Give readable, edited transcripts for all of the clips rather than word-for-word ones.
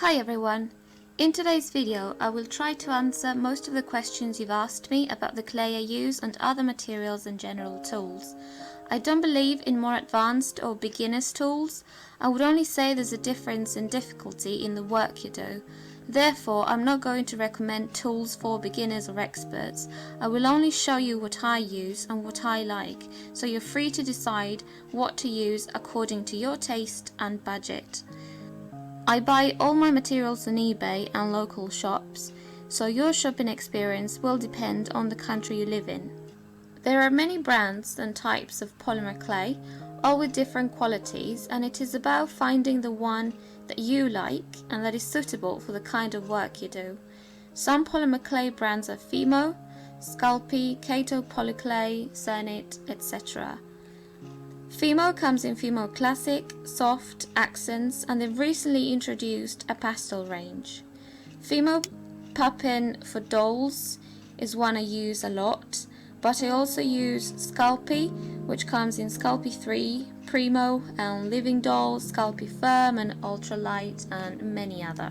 Hi everyone! In today's video I will try to answer most of the questions you've asked me about the clay I use and other materials and general tools. I don't believe in more advanced or beginner's tools. I would only say there's a difference in difficulty in the work you do. Therefore, I'm not going to recommend tools for beginners or experts. I will only show you what I use and what I like, so you're free to decide what to use according to your taste and budget. I buy all my materials on eBay and local shops, so your shopping experience will depend on the country you live in. There are many brands and types of polymer clay, all with different qualities, and it is about finding the one that you like and that is suitable for the kind of work you do. Some polymer clay brands are Fimo, Sculpey, Kato Polyclay, Cernit, etc. Fimo comes in Fimo Classic, Soft, Accents, and they've recently introduced a pastel range. Fimo Puffin for dolls is one I use a lot, but I also use Sculpey, which comes in Sculpey 3, Primo, and Living Doll, Sculpey Firm, and Ultralight, and many other.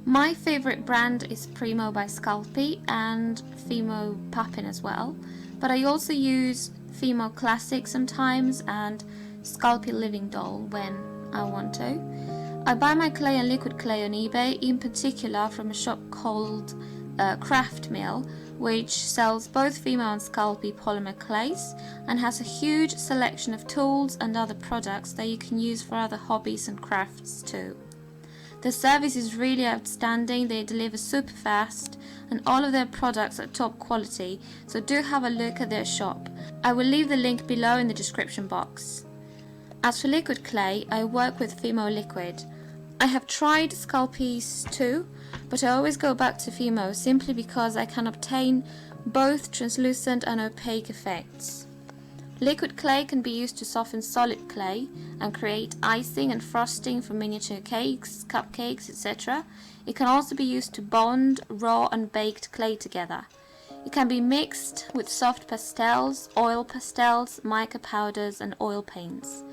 My favourite brand is Primo by Sculpey and Fimo Puffin as well, but I also use Fimo Classic sometimes and Sculpey Living Doll when I want to. I buy my clay and liquid clay on eBay, in particular from a shop called Craft Mill, which sells both Fimo and Sculpey polymer clays and has a huge selection of tools and other products that you can use for other hobbies and crafts too. The service is really outstanding, they deliver super fast and all of their products are top quality, so do have a look at their shop. I will leave the link below in the description box. As for liquid clay, I work with Fimo Liquid. I have tried Sculpey's too, but I always go back to Fimo simply because I can obtain both translucent and opaque effects. Liquid clay can be used to soften solid clay and create icing and frosting for miniature cakes, cupcakes, etc. It can also be used to bond raw and baked clay together. It can be mixed with soft pastels, oil pastels, mica powders and oil paints.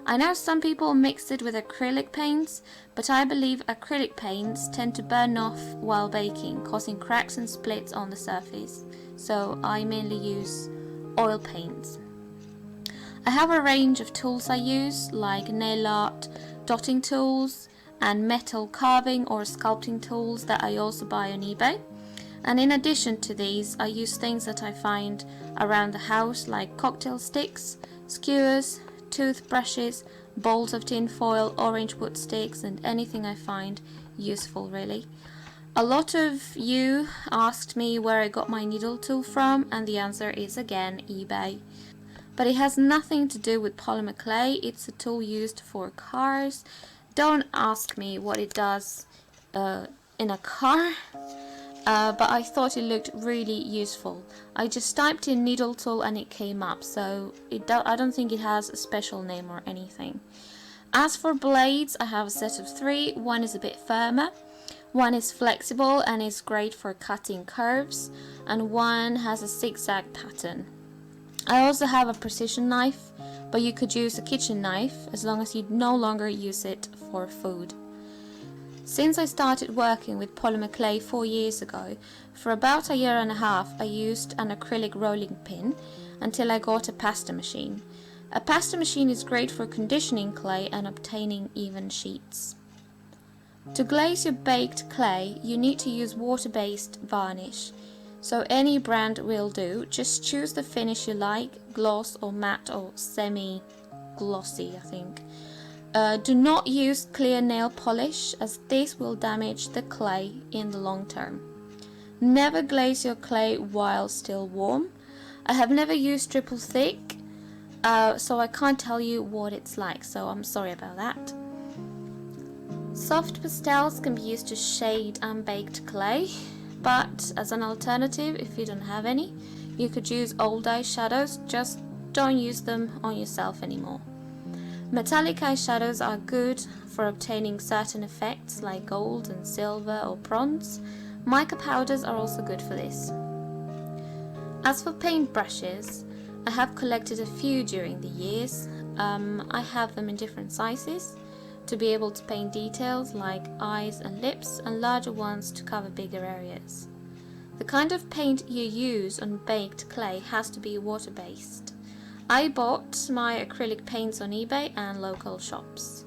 I know some people mix it with acrylic paints, but I believe acrylic paints tend to burn off while baking, causing cracks and splits on the surface, so I mainly use oil paints. I have a range of tools I use, like nail art, dotting tools, and metal carving or sculpting tools that I also buy on eBay. And in addition to these, I use things that I find around the house, like cocktail sticks, skewers, toothbrushes, balls of tin foil, orange wood sticks, and anything I find useful really. A lot of you asked me where I got my needle tool from, and the answer is again eBay. But it has nothing to do with polymer clay, it's a tool used for cars. Don't ask me what it does in a car, but I thought it looked really useful. I just typed in needle tool and it came up, so I don't think it has a special name or anything. As for blades, I have a set of 3. One is a bit firmer, one is flexible and is great for cutting curves, and one has a zigzag pattern. I also have a precision knife, but you could use a kitchen knife as long as you no longer use it for food. Since I started working with polymer clay 4 years ago, for about a year and a half I used an acrylic rolling pin until I got a pasta machine. A pasta machine is great for conditioning clay and obtaining even sheets. To glaze your baked clay, you need to use water-based varnish. So any brand will do, just choose the finish you like, gloss or matte or semi-glossy I think. Do not use clear nail polish, as this will damage the clay in the long term. Never glaze your clay while still warm. I have never used triple thick, so I can't tell you what it's like, so I'm sorry about that. Soft pastels can be used to shade unbaked clay, but as an alternative, if you don't have any, you could use old eyeshadows, just don't use them on yourself anymore. Metallic eyeshadows are good for obtaining certain effects like gold and silver or bronze. Mica powders are also good for this. As for paint brushes, I have collected a few during the years. I have them in different sizes. to be able to paint details like eyes and lips, and larger ones to cover bigger areas. The kind of paint you use on baked clay has to be water-based. I bought my acrylic paints on eBay and local shops.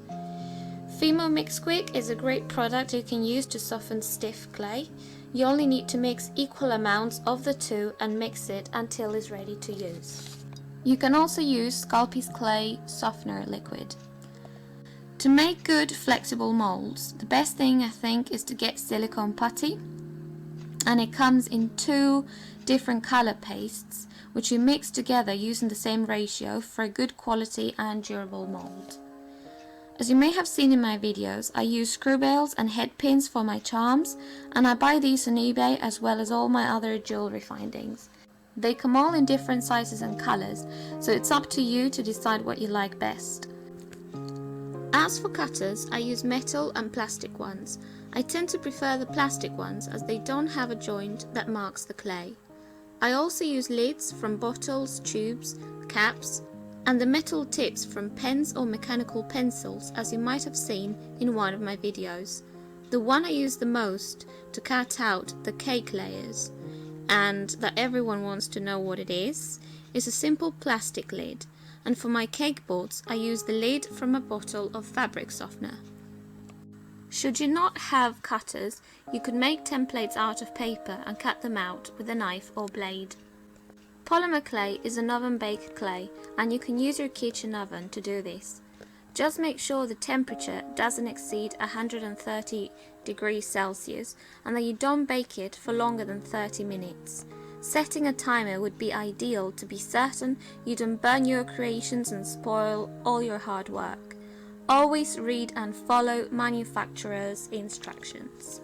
Fimo Mix Quick is a great product you can use to soften stiff clay. You only need to mix equal amounts of the two and mix it until it's ready to use. You can also use Sculpey's Clay Softener Liquid. To make good flexible molds, the best thing I think is to get silicone putty, and it comes in 2 different color pastes which you mix together using the same ratio for a good quality and durable mold. As you may have seen in my videos, I use screw bales and head pins for my charms, and I buy these on eBay as well as all my other jewellery findings. They come all in different sizes and colours, so it's up to you to decide what you like best. As for cutters, I use metal and plastic ones. I tend to prefer the plastic ones as they don't have a joint that marks the clay. I also use lids from bottles, tubes, caps, and the metal tips from pens or mechanical pencils, as you might have seen in one of my videos. The one I use the most to cut out the cake layers, and that everyone wants to know what it is a simple plastic lid, and for my cake boards I use the lid from a bottle of fabric softener. Should you not have cutters, you could make templates out of paper and cut them out with a knife or blade. Polymer clay is an oven-baked clay, and you can use your kitchen oven to do this. Just make sure the temperature doesn't exceed 130 degrees Celsius and that you don't bake it for longer than 30 minutes. Setting a timer would be ideal to be certain you don't burn your creations and spoil all your hard work. Always read and follow manufacturer's instructions.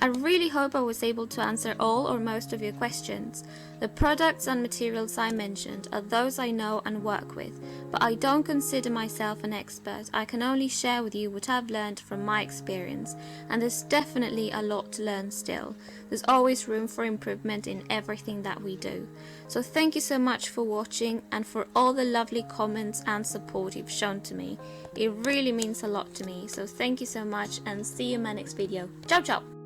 I really hope I was able to answer all or most of your questions. The products and materials I mentioned are those I know and work with, but I don't consider myself an expert. I can only share with you what I've learned from my experience, and there's definitely a lot to learn still. There's always room for improvement in everything that we do. So thank you so much for watching and for all the lovely comments and support you've shown to me. It really means a lot to me, so thank you so much and see you in my next video. Ciao ciao!